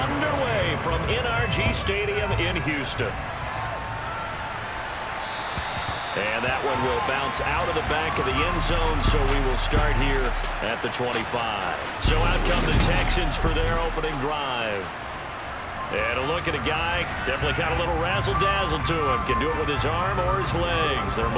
underway from NRG Stadium in Houston. And that one will bounce out of the back of the end zone, so we will start here at the 25. So out come the Texans for their opening drive. And a look at a guy, definitely got a little razzle-dazzle to him. Can do it with his arm or his legs. They're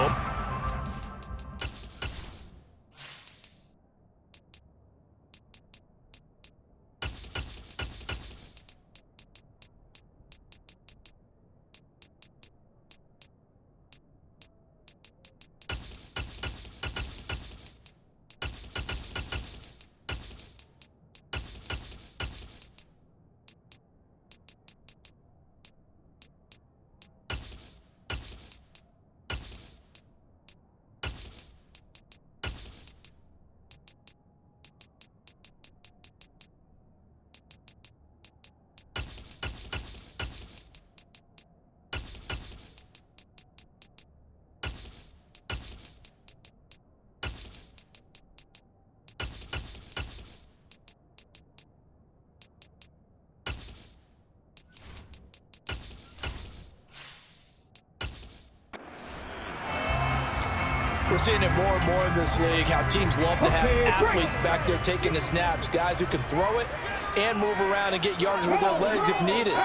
We're seeing it more and more in this league, how teams love to have athletes back there taking the snaps, guys who can throw it and move around and get yards with their legs if needed.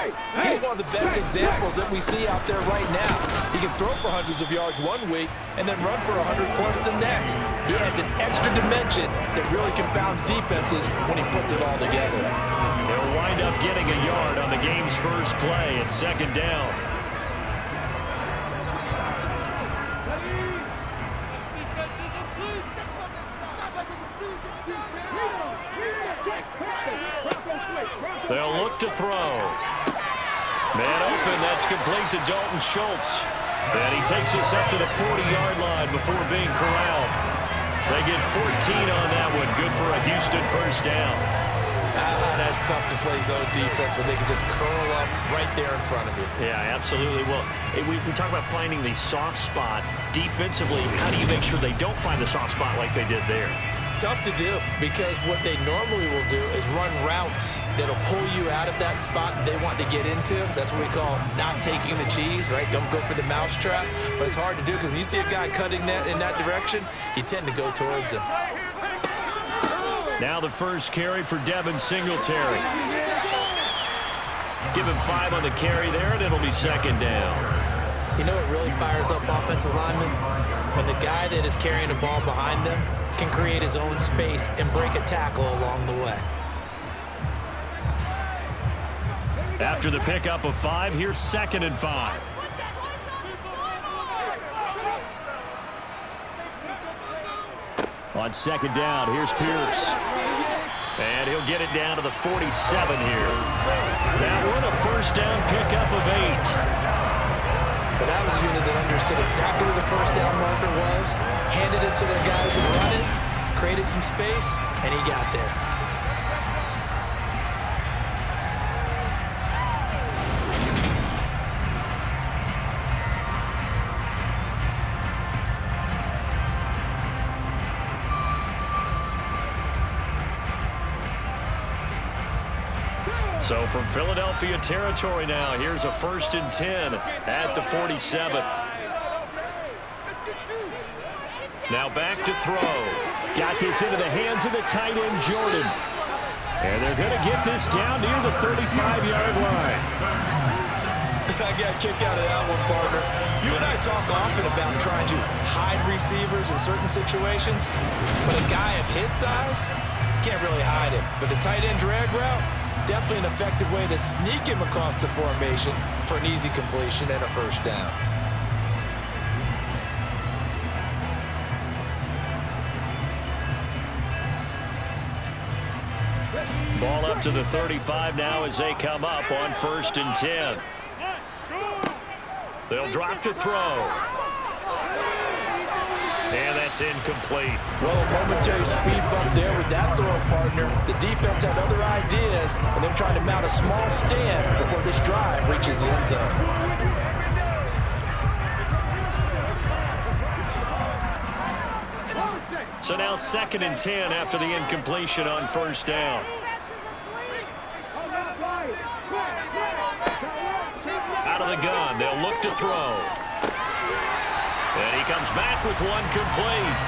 He's one of the best examples that we see out there right now. He can throw for hundreds of yards one week and then run for 100 plus the next. He adds an extra dimension that really confounds defenses when he puts it all together. He'll wind up getting a yard on the game's first play. It's second down. They'll look to throw. Man open, that's complete to Dalton Schultz. And he takes us up to the 40-yard line before being corralled. They get 14 on that one. Good for a Houston first down. That's tough to play zone defense when they can just curl up right there in front of you. Yeah, absolutely. Well, we talk about finding the soft spot. Defensively, how do you make sure they don't find the soft spot like they did there? Tough to do, because what they normally will do is run routes that'll pull you out of that spot that they want to get into. That's what we call not taking the cheese, right? Don't go for the mousetrap. But it's hard to do because when you see a guy cutting that in that direction, you tend to go towards him. Now the first carry for Devin Singletary. Give him 5 on the carry there, and it'll be second down. You know what really fires up offensive linemen? When the guy that is carrying the ball behind them can create his own space and break a tackle along the way. After the pickup of 5, here's second and 5. On second down, here's Pierce. And he'll get it down to the 47 here. That one, a first down pickup of 8. But that was a unit that understood exactly where the first down marker was, handed it to their guy who could run it, created some space, and he got there. So from Philadelphia territory now, here's a 1st and 10 at the 47. Now back to throw. Got this into the hands of the tight end, Jordan. And they're going to get this down near the 35-yard line. I got a kick out of that one, partner. You and I talk often about trying to hide receivers in certain situations, but a guy of his size can't really hide him. But the tight end drag route, definitely an effective way to sneak him across the formation for an easy completion and a first down. Ball up to the 35 now as they come up on 1st and 10. They'll drop to throw. And that's incomplete. Well, a momentary speed bump there with that throw, partner. The defense had other ideas, and they're trying to mount a small stand before this drive reaches the end zone. So now 2nd and 10 after the incompletion on 1st down. out of the gun. They'll look to throw. And he comes back with one complete.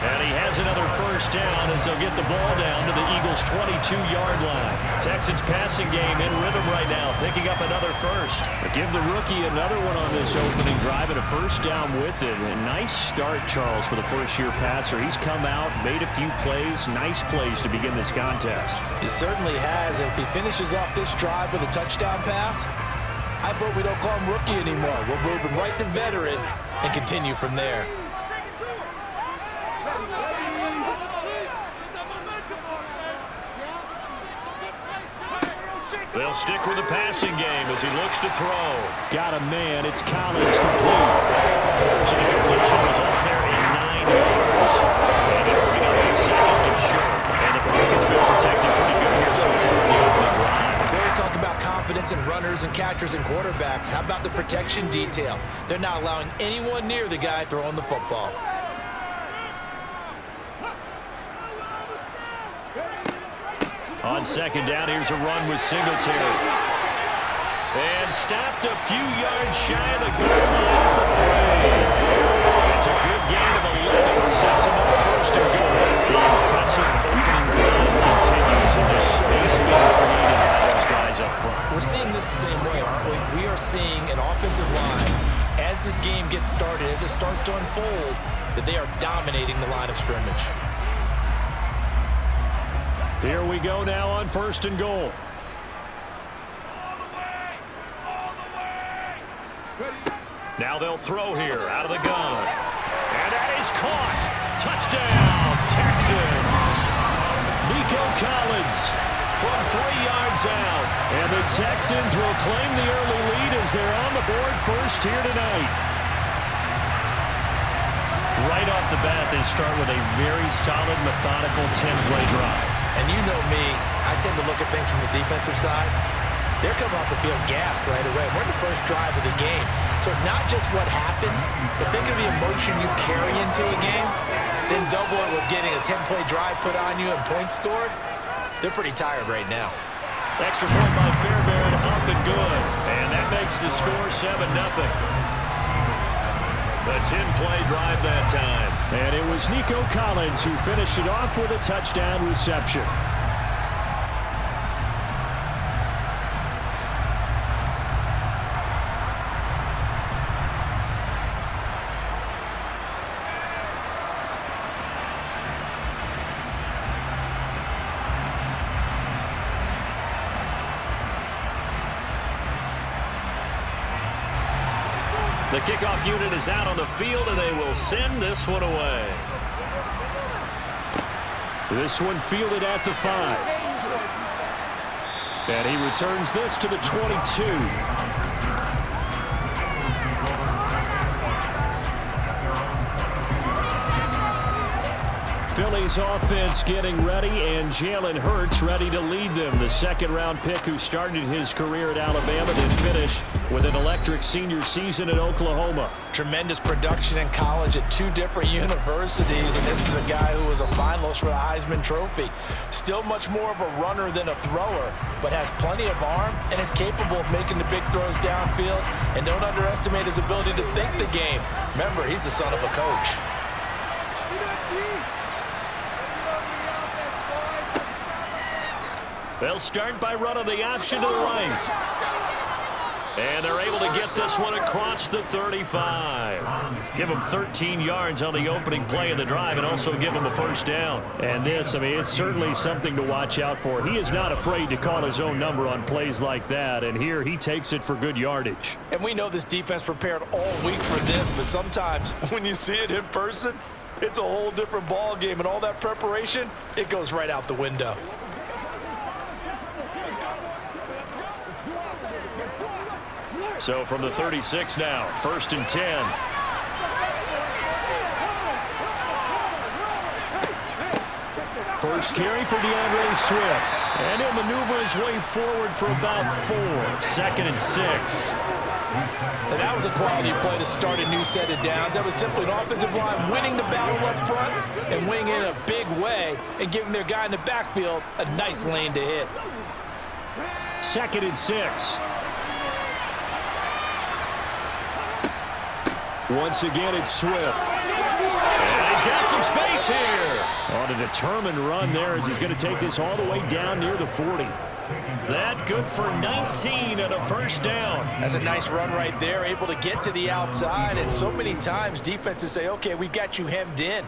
And he has another first down as they'll get the ball down to the Eagles' 22-yard line. Texans passing game in rhythm right now, picking up another first. Give the rookie another one on this opening drive and a first down with it. A nice start, Charles, for the first-year passer. He's come out, made a few plays, nice plays to begin this contest. He certainly has. If he finishes off this drive with a touchdown pass, I vote we don't call him rookie anymore. We're moving right to veteran and continue from there. They'll stick with the passing game as he looks to throw. Got a man. It's Collins complete. There's an incompletion. Results there in 9 yards. And it'll bring up a second and short. And the pocket's been protected pretty good here so far in the opening drive. We always talk about confidence in runners and catchers and quarterbacks. How about the protection detail? They're not allowing anyone near the guy throwing the football. On second down, here's a run with Singletary. And stopped a few yards shy of the goal line at the 3. It's a good gain of 11. Sets him up first and goal. The impressive opening drive continues and just space being created by those guys up front. We're seeing this the same way, aren't we? We are seeing an offensive line, as this game gets started, as it starts to unfold, that they are dominating the line of scrimmage. Here we go now on first and goal. Now they'll throw here out of the gun. And that is caught. Touchdown, Texans. Nico Collins from 3 yards out. And the Texans will claim the early lead as they're on the board first here tonight. Right off the bat, they start with a very solid, methodical 10-play drive. And you know me, I tend to look at things from the defensive side. They're coming off the field gassed right away. We're in the first drive of the game. So it's not just what happened, but think of the emotion you carry into a game, then double it with getting a 10-play drive put on you and points scored. They're pretty tired right now. Extra point by Fairbairn, up and good. And that makes the score 7-0. A 10-play drive that time. And it was Nico Collins who finished it off with a touchdown reception. The kickoff unit is out on the field, and they will send this one away. This one fielded at the 5. And he returns this to the 22. Philly's offense getting ready, and Jalen Hurts ready to lead them. The second-round pick who started his career at Alabama and finished with an electric senior season at Oklahoma. Tremendous production in college at 2 different universities, and this is a guy who was a finalist for the Heisman Trophy. Still much more of a runner than a thrower, but has plenty of arm and is capable of making the big throws downfield. And don't underestimate his ability to think the game. Remember, he's the son of a coach. They'll start by running the option to the right. And they're able to get this one across the 35. Give them 13 yards on the opening play of the drive and also give them a first down. And this, I mean, it's certainly something to watch out for. He is not afraid to call his own number on plays like that. And here he takes it for good yardage. And we know this defense prepared all week for this, but sometimes when you see it in person, it's a whole different ball game. And all that preparation, it goes right out the window. So from the 36 now, 1st and 10. First carry for DeAndre Swift. And he'll maneuver his way forward for about 4. 2nd and 6. And that was a quality play to start a new set of downs. That was simply an offensive line winning the battle up front and winning in a big way and giving their guy in the backfield a nice lane to hit. 2nd and 6. Once again, it's Swift. And he's got some space here. On a determined run there as he's going to take this all the way down near the 40. That good for 19 and a first down. That's a nice run right there, able to get to the outside. And so many times defenses say, okay, we've got you hemmed in.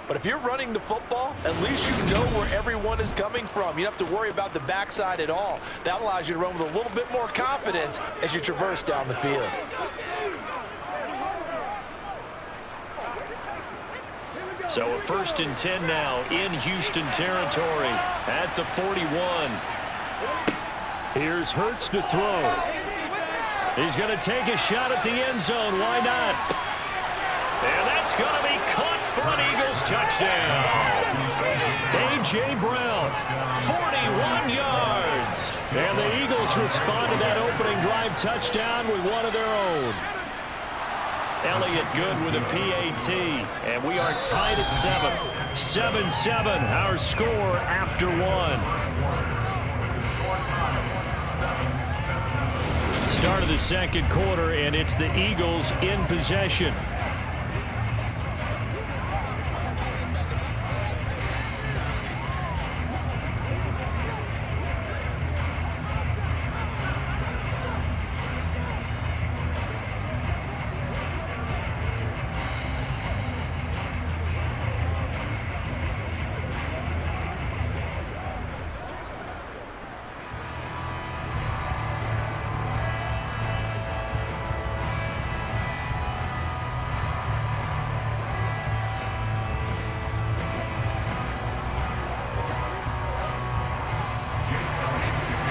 But if you're running the football, at least you know where everyone is coming from. You don't have to worry about the backside at all. That allows you to run with a little bit more confidence as you traverse down the field. So a 1st and 10 now in Houston territory at the 41. Here's Hurts to throw. He's going to take a shot at the end zone. Why not? And that's going to be caught for an Eagles touchdown. A.J. Brown, 41 yards. And the Eagles respond to that opening drive touchdown with one of their own. Elliott good with a PAT. And we are tied at 7. 7-7, our score after 1. Start of the second quarter, and it's the Eagles in possession.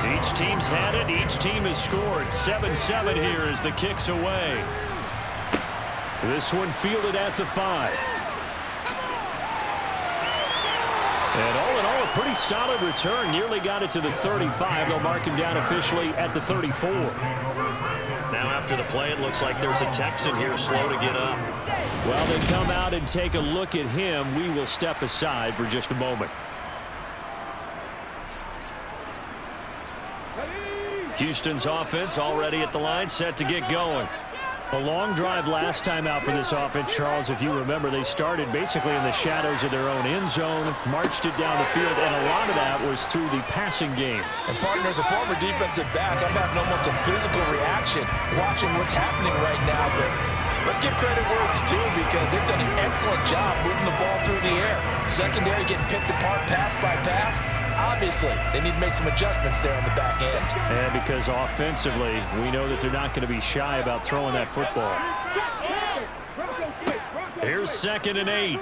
Each team's had it. Each team has scored. 7-7 here as the kick's away. This one fielded at the 5. And all in all, a pretty solid return. Nearly got it to the 35. They'll mark him down officially at the 34. Now after the play, it looks like there's a Texan here slow to get up. While they come out and take a look at him, we will step aside for just a moment. Houston's offense already at the line, set to get going. A long drive last time out for this offense, Charles. If you remember, they started basically in the shadows of their own end zone, marched it down the field, and a lot of that was through the passing game. And partner, as a former defensive back, I'm having almost a physical reaction watching what's happening right now. But let's give credit where it's due, because they've done an excellent job moving the ball through the air. Secondary getting picked apart pass by pass. Obviously, they need to make some adjustments there on the back end. And because offensively, we know that they're not going to be shy about throwing that football. Here's 2nd and 8.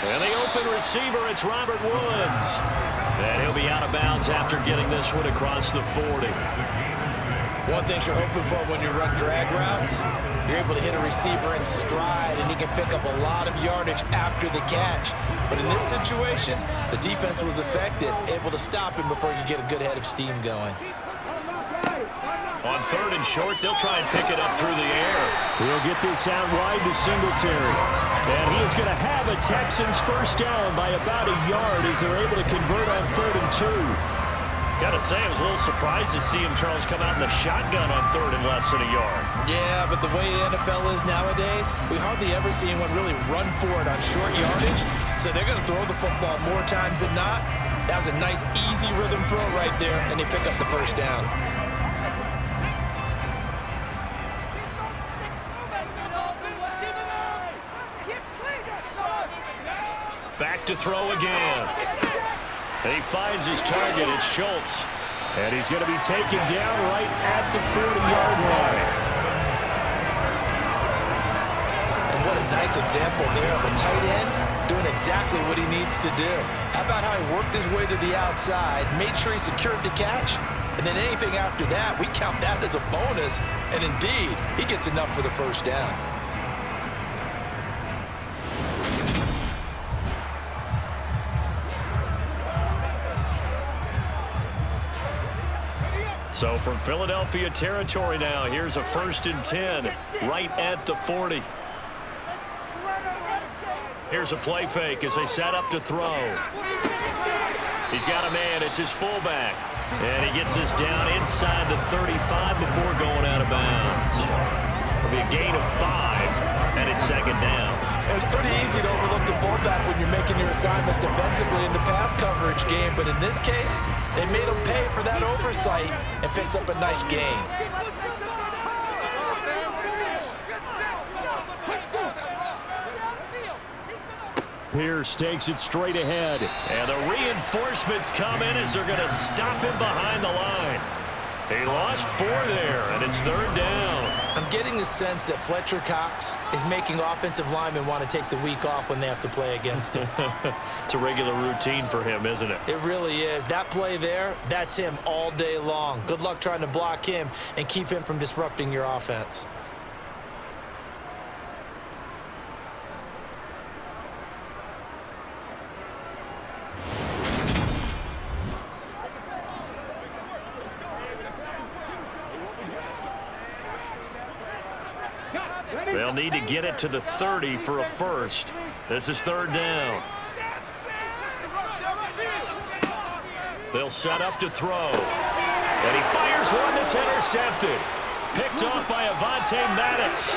And the open receiver, it's Robert Woods. And he'll be out of bounds after getting this one across the 40. One thing you're hoping for when you run drag routes, you're able to hit a receiver in stride, and he can pick up a lot of yardage after the catch. But in this situation, the defense was effective, able to stop him before he could get a good head of steam going. On 3rd and short, they'll try and pick it up through the air. We'll get this out wide to Singletary. And he is going to have a Texans first down by about a yard as they're able to convert on 3rd and 2. Got to say, I was a little surprised to see him, Charles, come out in the shotgun on 3rd and less than a yard. Yeah, but the way the NFL is nowadays, we hardly ever see anyone really run for it on short yardage. So they're going to throw the football more times than not. That was a nice, easy rhythm throw right there, and they pick up the first down. Back to throw again. And he finds his target. It's Schultz. And he's going to be taken down right at the 40-yard line. And what a nice example there of a tight end doing exactly what he needs to do. How about how he worked his way to the outside, made sure he secured the catch, and then anything after that, we count that as a bonus. And indeed, he gets enough for the first down. So from Philadelphia territory now, here's a 1st and 10 right at the 40. Here's a play fake as they set up to throw. He's got a man. It's his fullback. And he gets us down inside the 35 before going out of bounds. It'll be a gain of 5, and it's second down. It's pretty easy to overlook the fullback when you're making your assignments defensively in the pass coverage game, but in this case, they made him pay for that oversight and picks up a nice gain. Pierce takes it straight ahead. And the reinforcements come in as they're going to stop him behind the line. He lost 4 there, and it's third down. I'm getting the sense that Fletcher Cox is making offensive linemen want to take the week off when they have to play against him. It's a regular routine for him, isn't it? It really is. That play there, that's him all day long. Good luck trying to block him and keep him from disrupting your offense. They'll need to get it to the 30 for a first. This is third down. They'll set up to throw. And he fires one that's intercepted. Picked off by Avonte Maddox.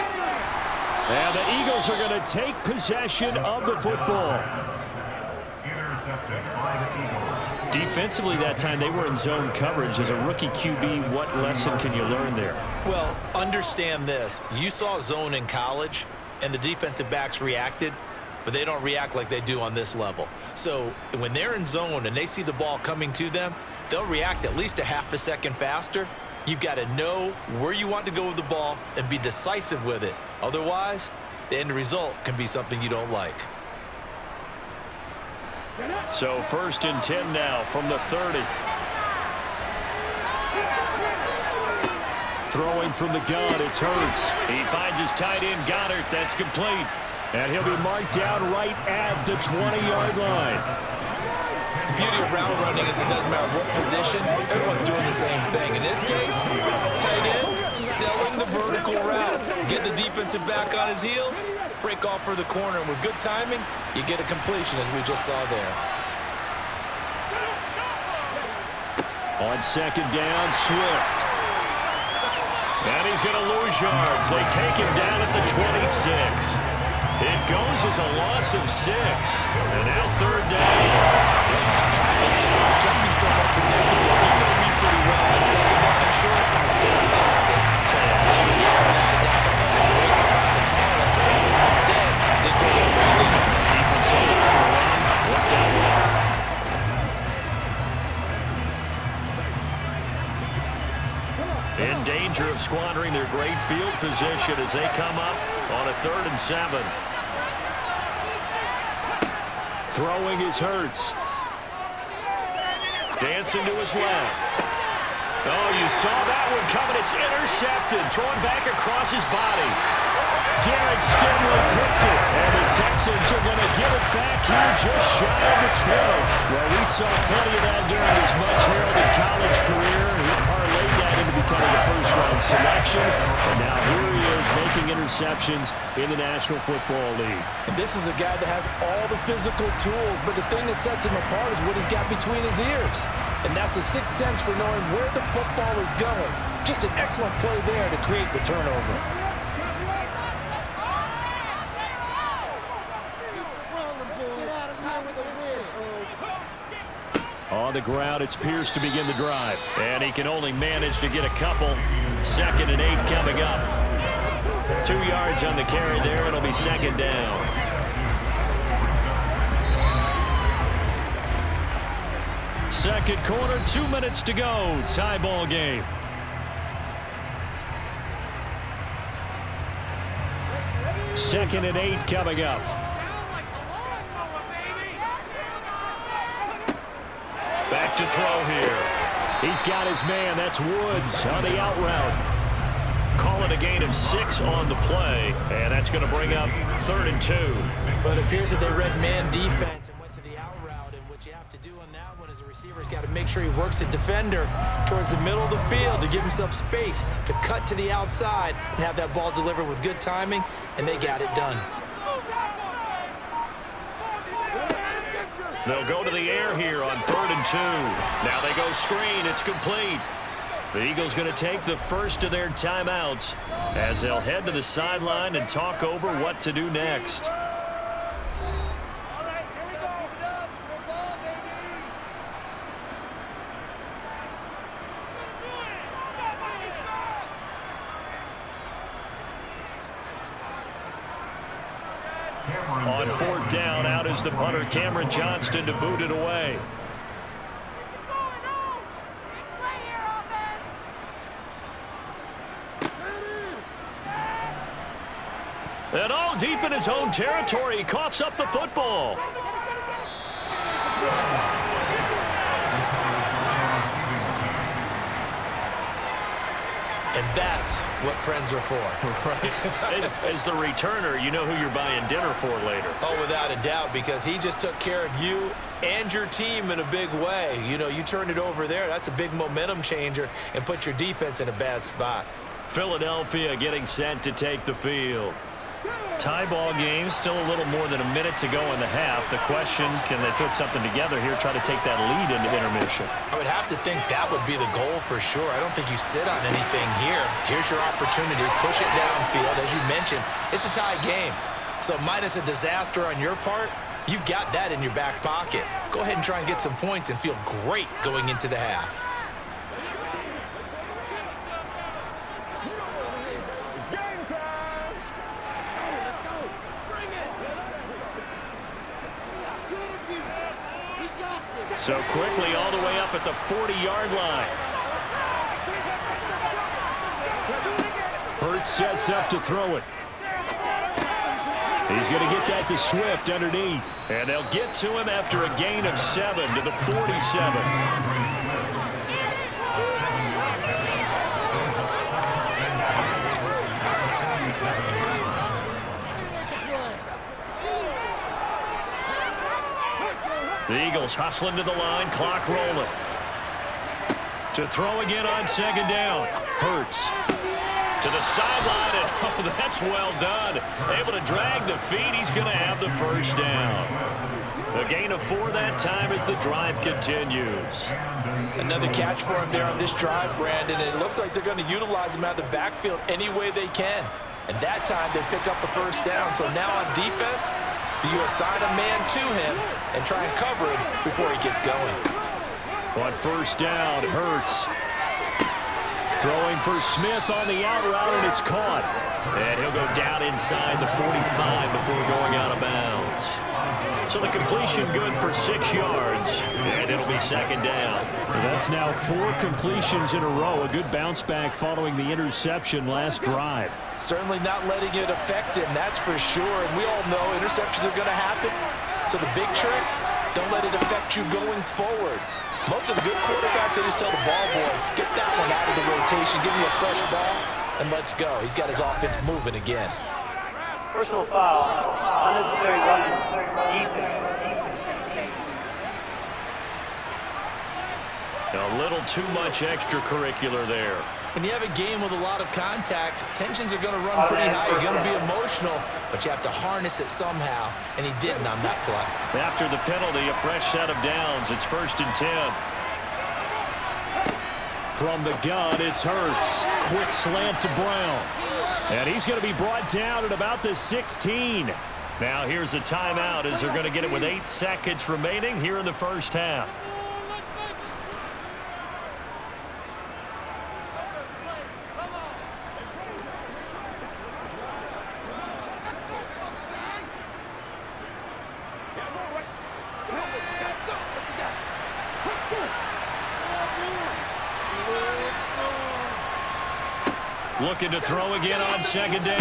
And the Eagles are going to take possession of the football. Defensively that time, they were in zone coverage. As a rookie QB, what lesson can you learn there? Well, understand this. You saw zone in college, and the defensive backs reacted, but they don't react like they do on this level. So when they're in zone and they see the ball coming to them, they'll react at least a half a second faster. You've got to know where you want to go with the ball and be decisive with it. Otherwise, the end result can be something you don't like. So first and 10 now from the 30. Throwing from the gun, it's Hurts. He finds his tight end, Goddard. That's complete. And he'll be marked down right at the 20-yard line. The beauty of route running is it doesn't matter what position, everyone's doing the same thing. In this case, tight end, selling the vertical route. Get the defensive back on his heels, break off for the corner, and with good timing, you get a completion as we just saw there. On second down, Swift. And he's going to lose yards. They take him down at the 26. It goes as a loss of 6. And now third down. Habits, they can be somewhat predictable. You know me pretty well on second down and short. What I like to say, play action. Yeah, without a doubt, that was a great spot to call it. Instead, they go right in. Defense sold it for a run. Worked out well. In danger of squandering their great field position as they come up on a 3rd and 7. Throwing is Hurts. Dancing to his left. Oh, you saw that one coming. It's intercepted. Thrown back across his body. Derek Stingley puts it. And the Texans are going to get it back here just shy of the 20. Well, we saw plenty of that during his much heralded college career. He parlayed that into becoming a first-round selection. And now here he is making interceptions in the National Football League. And this is a guy that has all the physical tools, but the thing that sets him apart is what he's got between his ears. And that's the sixth sense for knowing where the football is going. Just an excellent play there to create the turnover. On the ground, it's Pierce to begin the drive. And he can only manage to get a couple. 2nd and 8 coming up. 2 yards on the carry there. It'll be second down. Second quarter, 2 minutes to go. Tie ball game. Second and 8 coming up. Back to throw here. He's got his man. That's Woods on the out route. Call it a gain of 6 on the play. And that's going to bring up 3rd and 2. But it appears that they read man defense and went to the out route. And what you have to do on that one as a receiver's got to make sure he works the defender towards the middle of the field to give himself space to cut to the outside and have that ball delivered with good timing. And they got it done. They'll go to the air here on 3rd and 2. Now they go screen. It's complete. The Eagles going to take the first of their timeouts as they'll head to the sideline and talk over what to do next. On fourth down, out is the punter, Cameron Johnston, to boot it away. And all deep in his own territory, he coughs up the football. And that's what friends are for. Right. As the returner, you know who you're buying dinner for later. Oh, without a doubt, because he just took care of you and your team in a big way. You know, you turned it over there. That's a big momentum changer and put your defense in a bad spot. Philadelphia getting set to take the field. Tie ball game, still a little more than a minute to go in the half. The question, can they put something together here, try to take that lead into intermission? I would have to think that would be the goal for sure. I don't think you sit on anything here. Here's your opportunity. Push it downfield. As you mentioned, it's a tie game. So minus a disaster on your part, you've got that in your back pocket. Go ahead and try and get some points and feel great going into the half. So quickly all the way up at the 40-yard line. Hurts sets up to throw it. He's going to get that to Swift underneath. And they'll get to him after a gain of 7 to the 47. The Eagles hustling to the line, clock rolling. To throw again on second down. Hurts to the sideline, and oh, that's well done. Able to drag the feet. He's going to have the first down. A gain of 4 that time as the drive continues. Another catch for him there on this drive, Brandon. And it looks like they're going to utilize him out of the backfield any way they can. And that time they pick up a first down. So now on defense, you assign a man to him and try and cover him before he gets going. On first down, Hurts throwing for Smith on the out route, and it's caught. And he'll go down inside the 45 before going out of bounds. So the completion good for 6 yards, and it'll be second down. That's now 4 completions in a row. A good bounce back following the interception last drive. Certainly not letting it affect him, that's for sure. And we all know interceptions are going to happen. So the big trick, don't let it affect you going forward. Most of the good quarterbacks, they just tell the ball boy, get that one out of the rotation, give me a fresh ball, and let's go. He's got his offense moving again. Personal foul, unnecessary running, defense. A little too much extracurricular there. When you have a game with a lot of contact, tensions are going to run pretty high. You're going to be emotional, but you have to harness it somehow, and he didn't on that play. After the penalty, a fresh set of downs. It's 1st and 10. From the gun, it's Hurts. Quick slant to Brown. And he's going to be brought down at about the 16. Now here's a timeout as they're going to get it with 8 seconds remaining here in the first half. Looking to throw again on second down.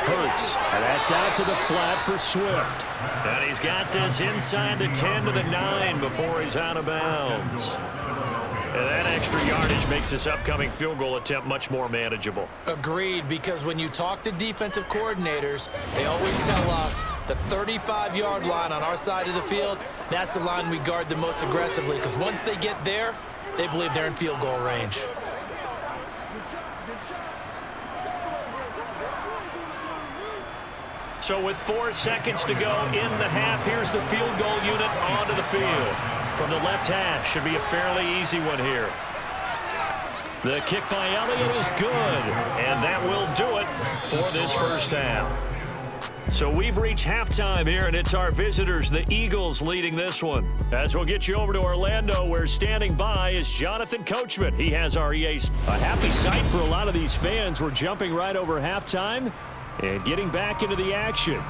Hurts. And that's out to the flat for Swift. And he's got this inside the 10 to the 9 before he's out of bounds. And that extra yardage makes this upcoming field goal attempt much more manageable. Agreed, because when you talk to defensive coordinators, they always tell us the 35-yard line on our side of the field, that's the line we guard the most aggressively, because once they get there, they believe they're in field goal range. So with 4 seconds to go in the half, here's the field goal unit onto the field. From the left hash, should be a fairly easy one here. The kick by Elliott is good, and that will do it for this first half. So we've reached halftime here, and it's our visitors, the Eagles, leading this one. As we'll get you over to Orlando, where standing by is Jonathan Coachman. He has our EA. A happy sight for a lot of these fans. We're jumping right over halftime and getting back into the action.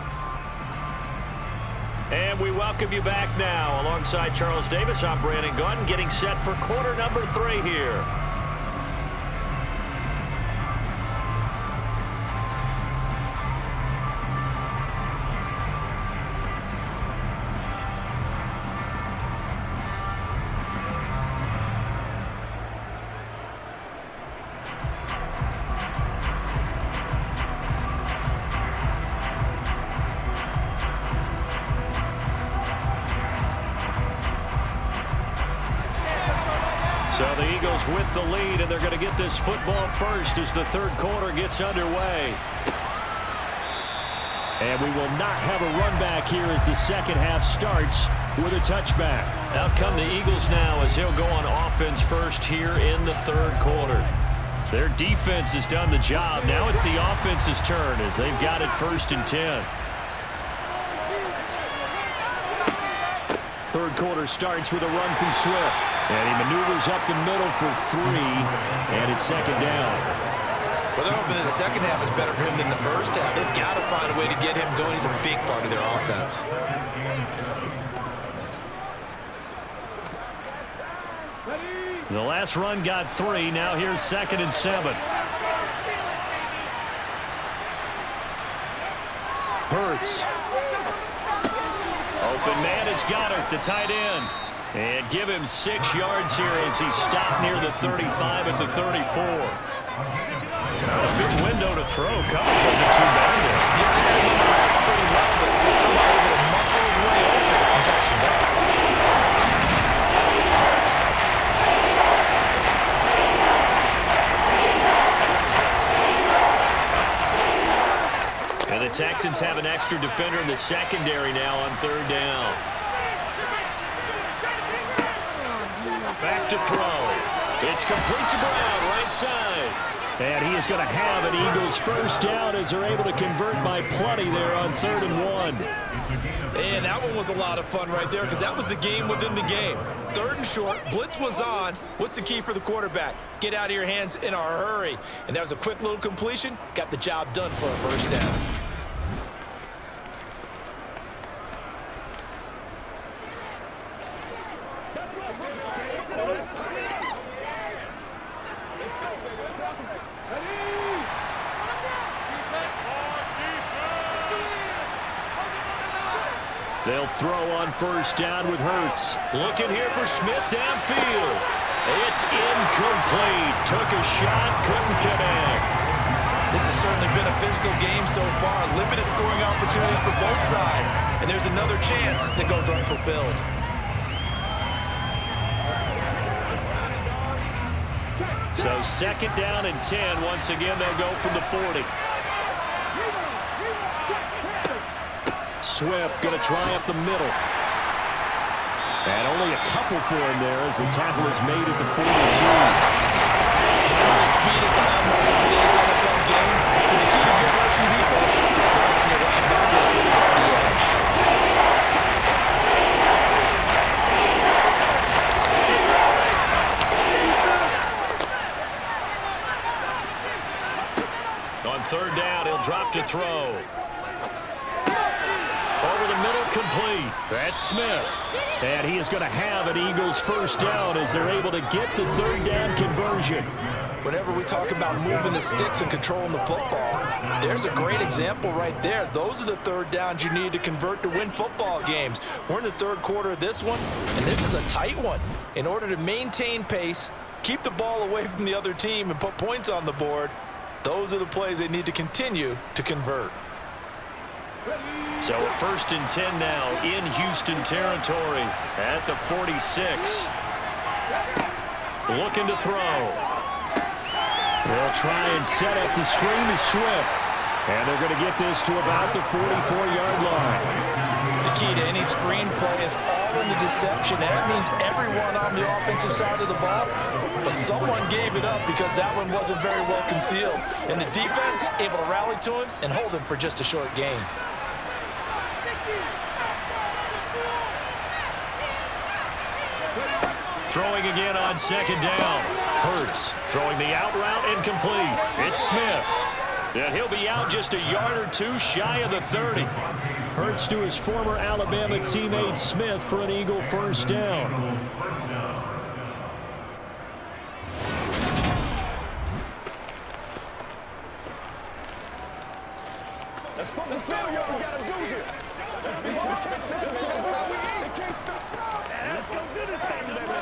And we welcome you back now. Alongside Charles Davis, I'm Brandon Gunn, getting set for quarter number 3 here. So the Eagles with the lead, and they're going to get this football first as the third quarter gets underway. And we will not have a run back here as the second half starts with a touchback. Out come the Eagles now as they'll go on offense first here in the third quarter. Their defense has done the job. Now it's the offense's turn as they've got it 1st and 10. Third quarter starts with a run from Swift. And he maneuvers up the middle for 3, and it's second down. Well, they're hoping that the second half is better for him than the first half. They've got to find a way to get him going. He's a big part of their offense. The last run got 3. Now here's 2nd and 7. Hurts. Open man has got it, the tight end. And give him 6 yards here as he stopped near the 35 at the 34. Not a big window to throw. Coverage wasn't too bad there. Yeah, they had him pretty well, but somehow able to muscle his way open and catch the ball. And the Texans have an extra defender in the secondary now on 3rd down. Back to throw. It's complete to Brown, right side. And he is going to have an Eagles first down as they're able to convert by plenty there on 3rd and 1. And that one was a lot of fun right there because that was the game within the game. 3rd and short, blitz was on. What's the key for the quarterback? Get out of your hands in a hurry. And that was a quick little completion. Got the job done for a first down. They'll throw on 1st down with Hurts. Looking here for Smith downfield. It's incomplete. Took a shot, couldn't connect. This has certainly been a physical game so far. Limited scoring opportunities for both sides. And there's another chance that goes unfulfilled. So 2nd down and 10. Once again, they'll go from the 40. Swift going to try up the middle. And only a couple for him there as the tackle is made at the 42. The speed is the hallmark of today's NFL game. And the key to good rushing defense is stopping your linebackers at the edge. On 3rd down, he'll drop to throw. Over the middle, complete. That's Smith. And he is going to have an Eagles first down as they're able to get the 3rd down conversion. Whenever we talk about moving the sticks and controlling the football, there's a great example right there. Those are the 3rd downs you need to convert to win football games. We're in the 3rd quarter of this one, and this is a tight one. In order to maintain pace, keep the ball away from the other team, and put points on the board, those are the plays they need to continue to convert. So 1st and 10 now in Houston territory at the 46. Looking to throw. They'll try and set up the screen to Swift. And they're going to get this to about the 44-yard line. key to any screenplay is all in the deception. And that means everyone on the offensive side of the ball. But someone gave it up because that one wasn't very well concealed. And the defense able to rally to him and hold him for just a short gain. Throwing again on second down. Hurts throwing the out route incomplete. It's Smith. And he'll be out just a yard or two shy of the 30. Hurts to his former Alabama teammate Smith for an Eagle first down. Let's go. Let's see what we got to do here. Let's go do this thing, baby.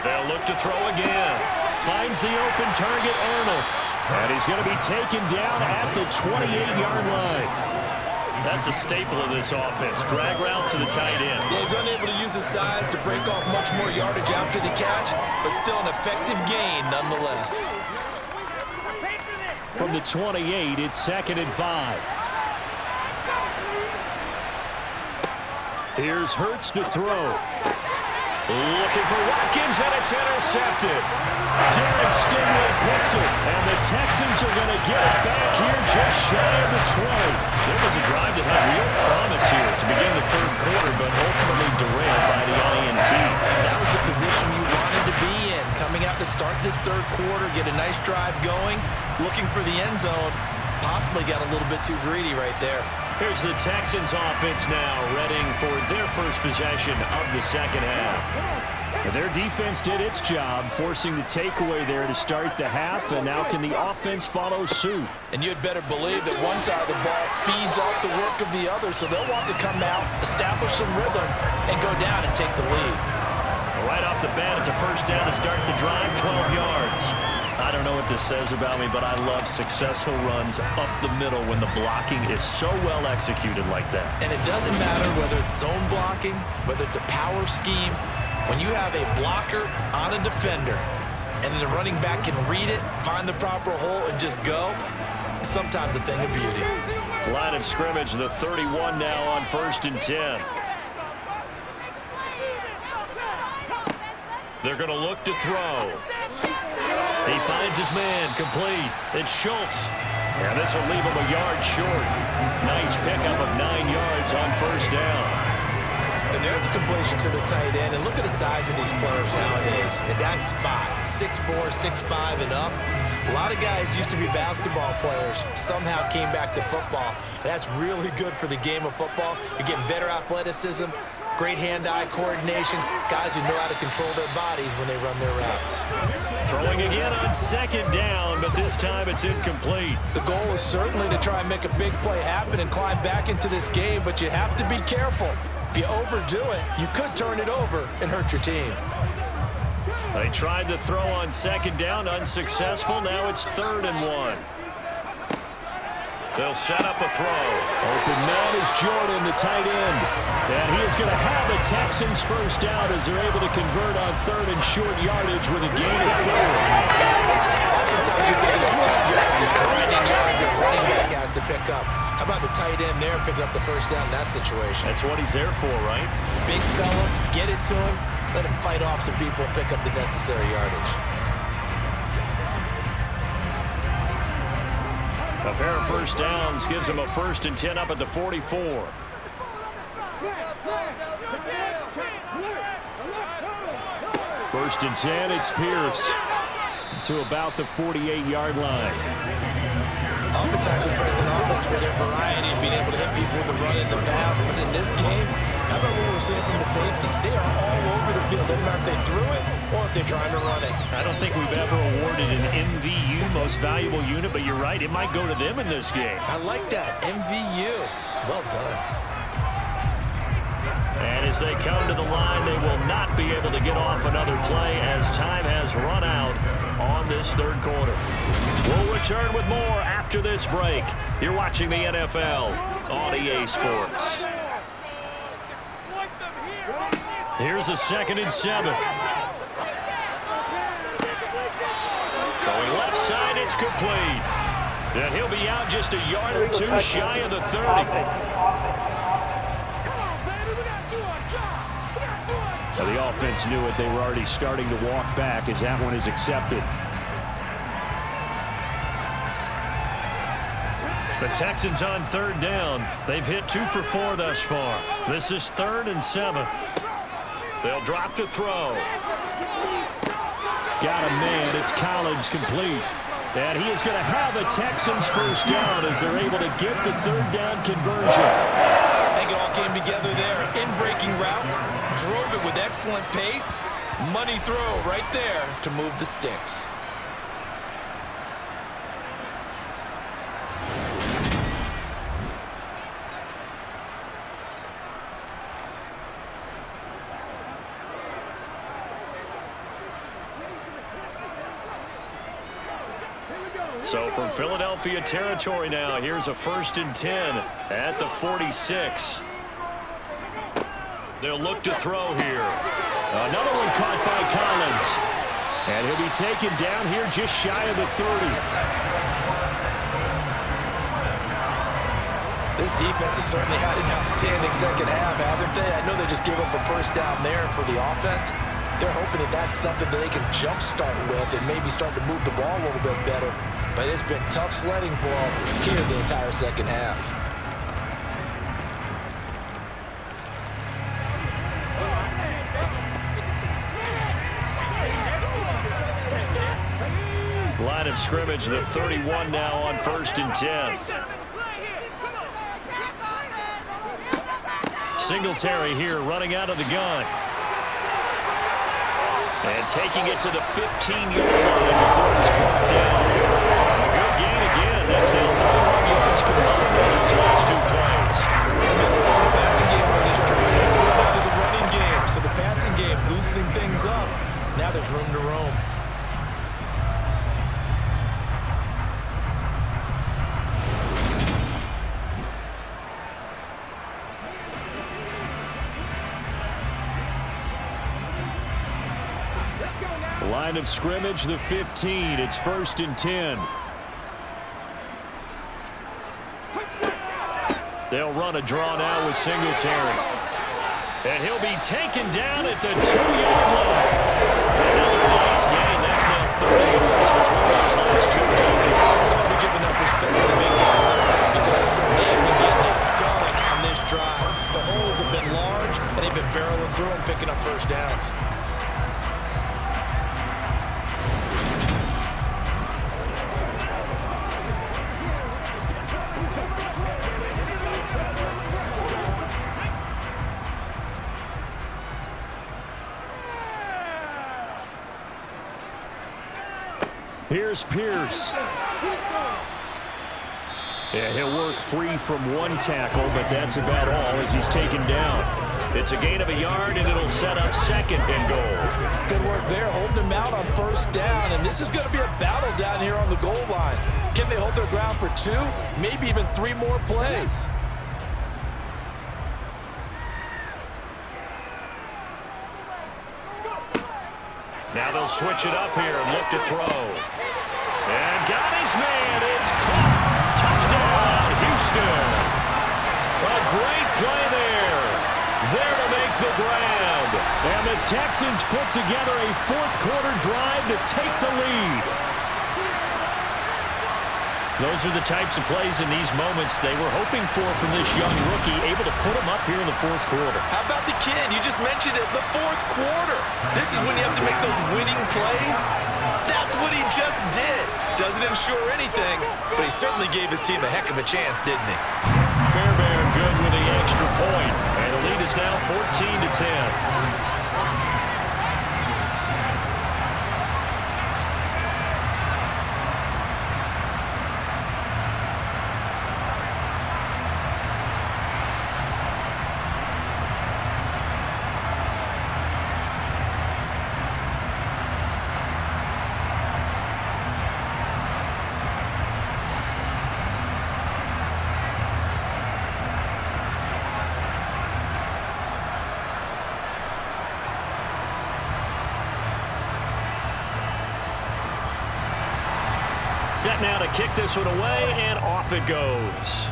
They'll look to throw again. Finds the open target, Arnold. And he's going to be taken down at the 28-yard line. That's a staple of this offense. Drag route to the tight end. Yeah, he's unable to use his size to break off much more yardage after the catch, but still an effective gain nonetheless. From the 28, it's 2nd and 5. Here's Hurts to throw. Looking for Watkins, and it's intercepted. Derek Stingley picks it, and the Texans are going to get it back here just shy of the 20. It was a drive that had real promise here to begin the third quarter, but ultimately derailed by the INT. And that was the position you wanted to be in. Coming out to start this third quarter, get a nice drive going, looking for the end zone. Possibly got a little bit too greedy right there. Here's the Texans offense now, readying for their first possession of the second half. Their defense did its job, forcing the takeaway there to start the half, and now can the offense follow suit? And you'd better believe that one side of the ball feeds off the work of the other, so they'll want to come out, establish some rhythm, and go down and take the lead. Right off the bat, it's a first down to start the drive, 12 yards. I don't know what this says about me, but I love successful runs up the middle when the blocking is so well executed like that. And it doesn't matter whether it's zone blocking, whether it's a power scheme. When you have a blocker on a defender, and the running back can read it, find the proper hole, and just go, sometimes a thing of beauty. Line of scrimmage, the 31 now on 1st and 10. They're going to look to throw. He finds his man, complete. It's Schultz. And this will leave him a yard short. Nice pickup of 9 yards on first down. And there's a completion to the tight end. And look at the size of these players nowadays. At that spot, 6'4", 6'5", and up. A lot of guys used to be basketball players, somehow came back to football. And that's really good for the game of football. You're getting better athleticism, great hand-eye coordination, guys who know how to control their bodies when they run their routes. Throwing again on second down, but this time it's incomplete. The goal is certainly to try and make a big play happen and climb back into this game, but you have to be careful. If you overdo it, you could turn it over and hurt your team. They tried to throw on second down, unsuccessful. Now it's 3rd and 1. They'll set up a throw. Open man is Jordan, the tight end. And he is going to have a Texans first down as they're able to convert on 3rd and short yardage with a gain of 4. Oftentimes you think of those tough yards as grinding yards that running back has to pick up. How about the tight end there picking up the first down in that situation? That's what he's there for, right? Big fella, get it to him, let him fight off some people and pick up the necessary yardage. A pair of first downs gives him a 1st and 10 up at the 44. 1st and 10, it's Pierce to about the 48-yard line. Oftentimes we praise an offense for their variety and being able to hit people with the run and the pass, but in this game, how about what we're seeing from the safeties? They are all over the field. Doesn't matter if they threw it or if they're trying to run it. I don't think we've ever awarded an MVU, most valuable unit, but you're right, it might go to them in this game. I like that, MVU. Well done. And as they come to the line, they will not be able to get off another play as time has run out on this third quarter. We'll return with more after this break. You're watching the NFL on EA Sports. Here's a 2nd and 7. Throwing left side, it's complete. And he'll be out just a yard or two shy of the 30. So the offense knew it. They were already starting to walk back as that one is accepted. The Texans on 3rd down. They've hit 2 for 4 thus far. This is 3rd and 7. They'll drop to throw. Got a man. It's Collins complete. And he is going to have the Texans first down as they're able to get the 3rd down conversion. I think it all came together there. In-breaking route. Drove it with excellent pace. Money throw right there to move the sticks. So from Philadelphia territory now, here's a 1st and 10 at the 46. They'll look to throw here. Another one caught by Collins. And he'll be taken down here just shy of the 30. This defense has certainly had an outstanding second half, haven't they? I know they just gave up a 1st down there for the offense. They're hoping that that's something that they can jumpstart with and maybe start to move the ball a little bit better. But it's been tough sledding for them here the entire second half. Line of scrimmage, the 31 now on 1st and 10. Singletary here running out of the gun. And taking it to the 15-yard line before he's brought down. A good gain again. That's now 31 yards combined in those last 2 plays. It's been a passing game on this drive. It's run out of the running game. So the passing game loosening things up. Now there's room to roam. Line of scrimmage, the 15. It's 1st and 10. They'll run a draw now with Singletary. And he'll be taken down at the 2-yard line. Another nice gain. That's now 30 yards between those last 2 games. Got to give enough respect to the big guys up there because they have been getting it done on this drive. The holes have been large, and they've been barreling through them, picking up 1st downs. Here's Pierce. Yeah, he'll work free from 1 tackle, but that's about all as he's taken down. It's a gain of a yard, and it'll set up 2nd and goal. Good work there, holding them out on 1st down, and this is going to be a battle down here on the goal line. Can they hold their ground for 2, maybe even 3 more plays? Now they'll switch it up here and look to throw. And got his man. It's caught. Touchdown, Houston. A great play there. There to make the grab. And the Texans put together a 4th-quarter drive to take the lead. Those are the types of plays in these moments they were hoping for from this young rookie, able to put him up here in the 4th quarter. How about the kid? You just mentioned it, the 4th quarter. This is when you have to make those winning plays. That's what he just did. Doesn't ensure anything, but he certainly gave his team a heck of a chance, didn't he? Fairbairn good with the extra point, and the lead is now 14-10. Set now to kick this one away, and off it goes.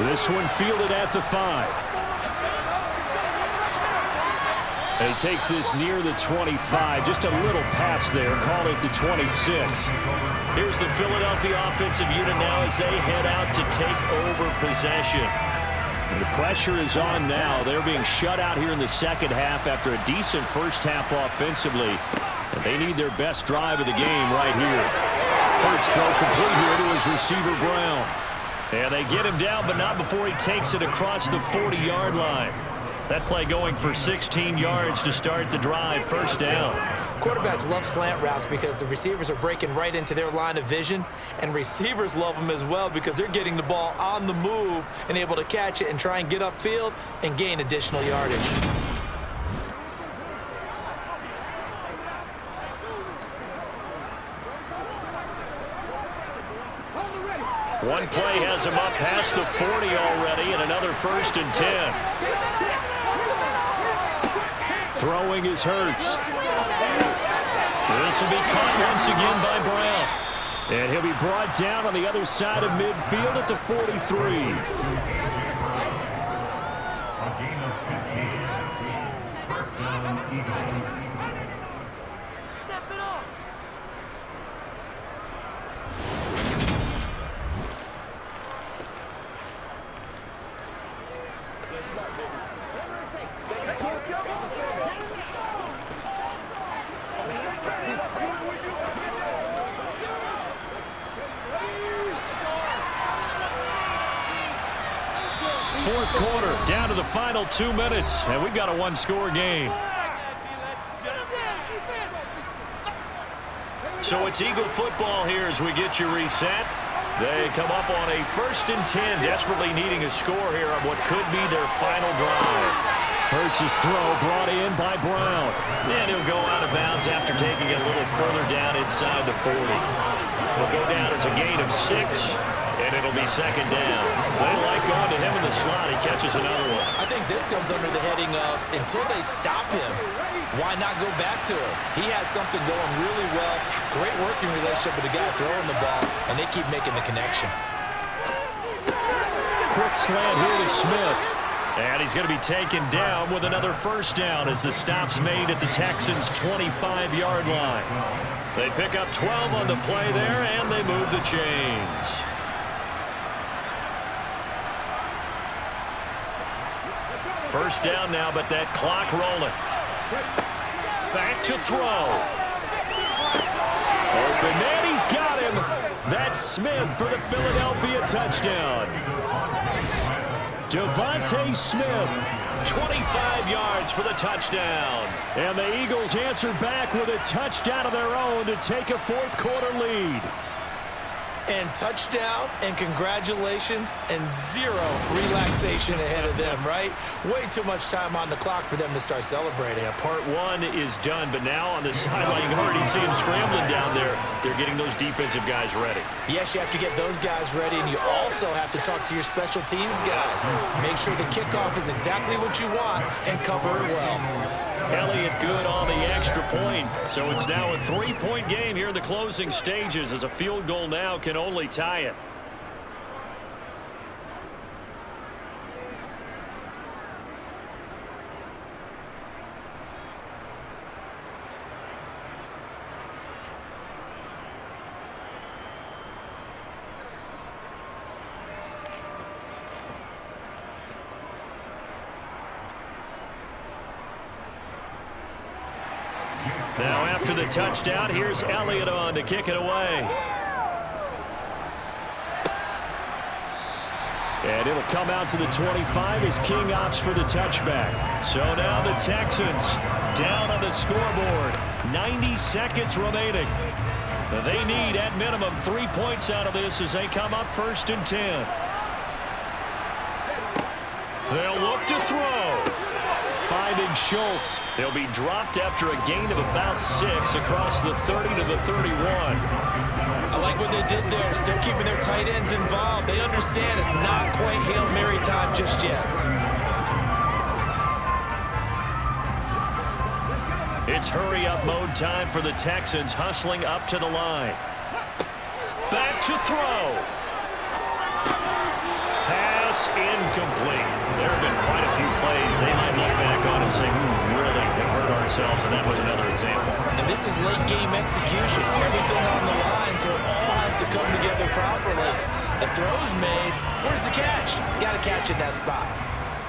This one fielded at the 5. And he takes this near the 25. Just a little pass there. Call it the 26. Here's the Philadelphia offensive unit now as they head out to take over possession. And the pressure is on now. They're being shut out here in the second half after a decent first half offensively. And they need their best drive of the game right here. Hurts throw complete here to his receiver, Brown. And they get him down, but not before he takes it across the 40-yard line. That play going for 16 yards to start the drive. First down. Quarterbacks love slant routes because the receivers are breaking right into their line of vision, and receivers love them as well because they're getting the ball on the move and able to catch it and try and get upfield and gain additional yardage. One play has him up past the 40 already, and another 1st and 10. Throwing is Hurts. This will be caught once again by Brown. And he'll be brought down on the other side of midfield at the 43. Fourth quarter, down to the final 2 minutes, and we've got a one-score game. So it's Eagle football here as we get you reset. They come up on a 1st and 10, desperately needing a score here on what could be their final drive. Hurts' throw brought in by Brown. And he'll go out of bounds after taking it a little further down inside the 40. He'll go down as a gain of 6. And it'll be second down. They like going to him in the slot. He catches another one. I think this comes under the heading of until they stop him, why not go back to him? He has something going really well. Great working relationship with the guy throwing the ball, and they keep making the connection. Quick slant here to Smith. And he's going to be taken down with another first down as the stop's made at the Texans' 25-yard line. They pick up 12 on the play there, and they move the chains. First down now, but that clock rolling. Back to throw. Open man, he's got him. That's Smith for the Philadelphia touchdown. Devontae Smith, 25 yards for the touchdown. And the Eagles answer back with a touchdown of their own to take a fourth quarter lead. And touchdown, and congratulations, and zero relaxation ahead of them, right? Way too much time on the clock for them to start celebrating. Yeah, part one is done, but now on the sideline, you can already see him scrambling down there. They're getting those defensive guys ready. Yes, you have to get those guys ready, and you also have to talk to your special teams guys. Make sure the kickoff is exactly what you want and cover it well. Elliott good on the extra point. So it's now a 3-point game here in the closing stages as a field goal now can only tie it. Now after the touchdown, here's Elliott on to kick it away. And it'll come out to the 25 as King opts for the touchback. So now the Texans down on the scoreboard. 90 seconds remaining. They need at minimum 3 points out of this as they come up 1st and 10. They'll look to throw. Finding Schultz. He'll be dropped after a gain of about 6 across the 30 to the 31. I like what they did there, still keeping their tight ends involved. They understand it's not quite Hail Mary time just yet. It's hurry-up mode time for the Texans, hustling up to the line. Back to throw. Pass incomplete. There have been quite a few plays they might look back on and say, really have hurt ourselves, and that was another example. And this is late-game execution. Everything on the line, so it all has to come together properly. The throw's made. Where's the catch? Got to catch in that spot.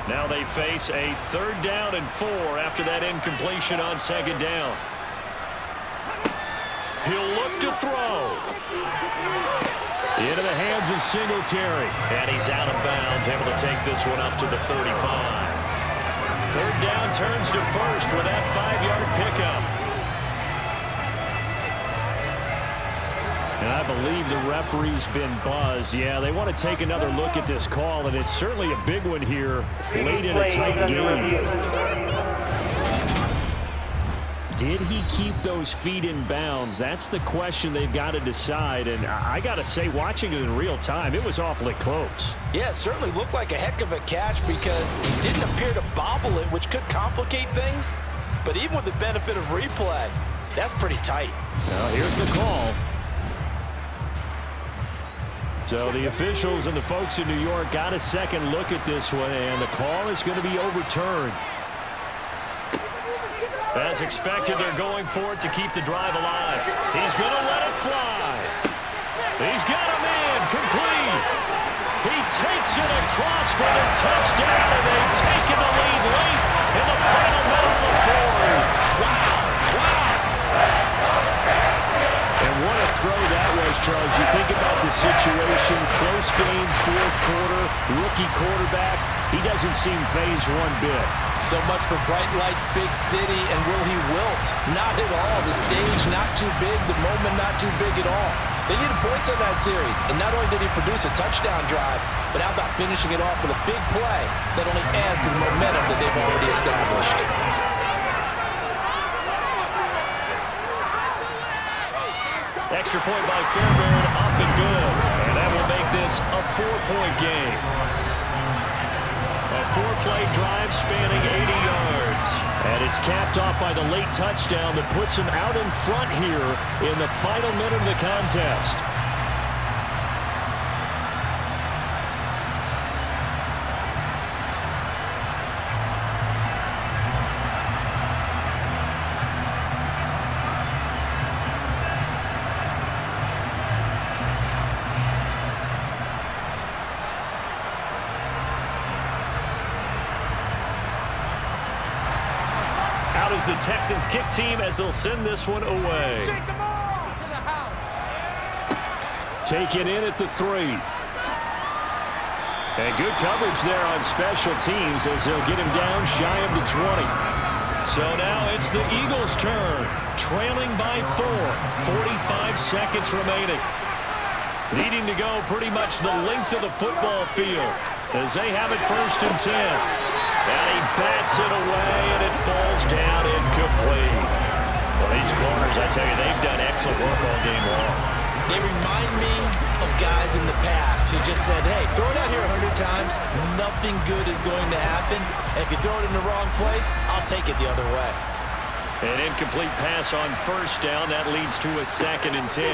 Now they face a 3rd down and 4 after that incompletion on 2nd down. He'll look to throw. Into the hands of Singletary. And he's out of bounds, able to take this one up to the 35. 3rd down turns to 1st with that 5-yard pickup. And I believe the referee's been buzzed. Yeah, they want to take another look at this call, and it's certainly a big one here late in a tight game. Did he keep those feet in bounds? That's the question they've got to decide. And I got to say, watching it in real time, it was awfully close. Yeah, it certainly looked like a heck of a catch because he didn't appear to bobble it, which could complicate things. But even with the benefit of replay, that's pretty tight. Now here's the call. So the officials and the folks in New York got a second look at this one, and the call is going to be overturned. As expected, they're going for it to keep the drive alive. He's going to let it fly. He's got a man complete. He takes it across for the touchdown, and they've taken the lead late in the final minute of the 4th. Wow. And what a throw that was, Charles. You think about the situation, close game, 4th quarter, rookie quarterback. He doesn't seem fazed one bit. So much for bright lights, big city, and will he wilt? Not at all. The stage not too big, the moment not too big at all. They needed points on that series, and not only did he produce a touchdown drive, but how about finishing it off with a big play that only adds to the momentum that they've already established. Extra point by Fairbairn, up and good. And that will make this a 4-point game. A 4-play drive spanning 80 yards. And it's capped off by the late touchdown that puts him out in front here in the final minute of the contest. Is the Texans kick team as they'll send this one away. Taken in at the 3. And good coverage there on special teams as they'll get him down shy of the 20. So now it's the Eagles' turn, trailing by 4. 45 seconds remaining. Needing to go pretty much the length of the football field as they have it 1st and 10. And he bats it away, and it falls down incomplete. Well, these corners, I tell you, they've done excellent work all game long. They remind me of guys in the past who just said, hey, throw it out here 100 times, nothing good is going to happen. And if you throw it in the wrong place, I'll take it the other way. An incomplete pass on 1st down. That leads to a 2nd and 10.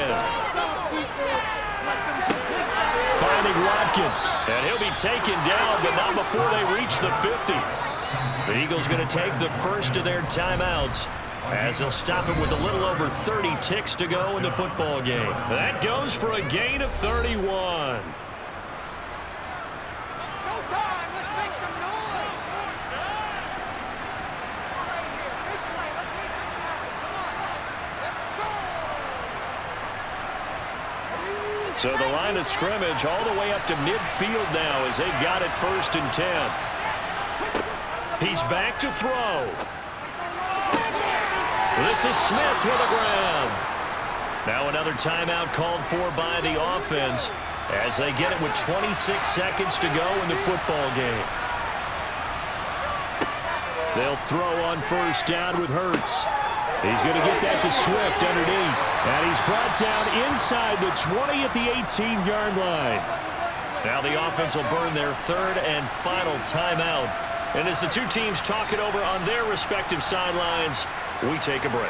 Finding Watkins, and he'll be taken down, but not before they reach the 50. The Eagles going to take the first of their timeouts as they'll stop him with a little over 30 ticks to go in the football game. That goes for a gain of 31. So the line of scrimmage all the way up to midfield now as they've got it 1st and 10. He's back to throw. This is Smith with the ground. Now another timeout called for by the offense as they get it with 26 seconds to go in the football game. They'll throw on 1st down with Hurts. He's going to get that to Swift underneath. And he's brought down inside the 20 at the 18-yard line. Now the offense will burn their 3rd and final timeout. And as the two teams talk it over on their respective sidelines, We take a break.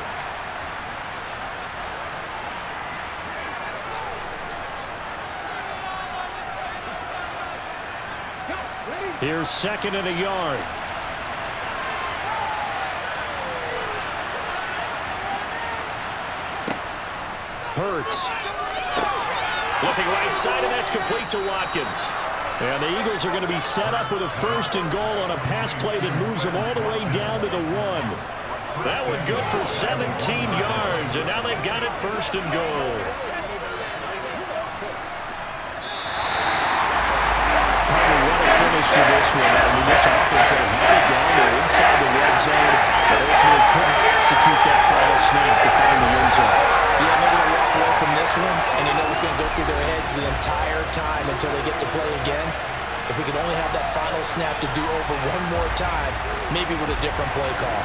Here's second and a yard. Hurts. Looking right side, and that's complete to Watkins. And the Eagles are going to be set up with a first and goal on a pass play that moves them all the way down to the 1. That one good for 17 yards, and now they've got it first and goal. Probably what a finish to this one. I mean, this offense had it down there inside the red zone, but ultimately couldn't execute that final snap to find the end zone. Yeah, they're going to walk away from this one, and you know it's going to go through their heads the entire time until they get to play again. If we could only have that final snap to do over one more time, maybe with a different play call.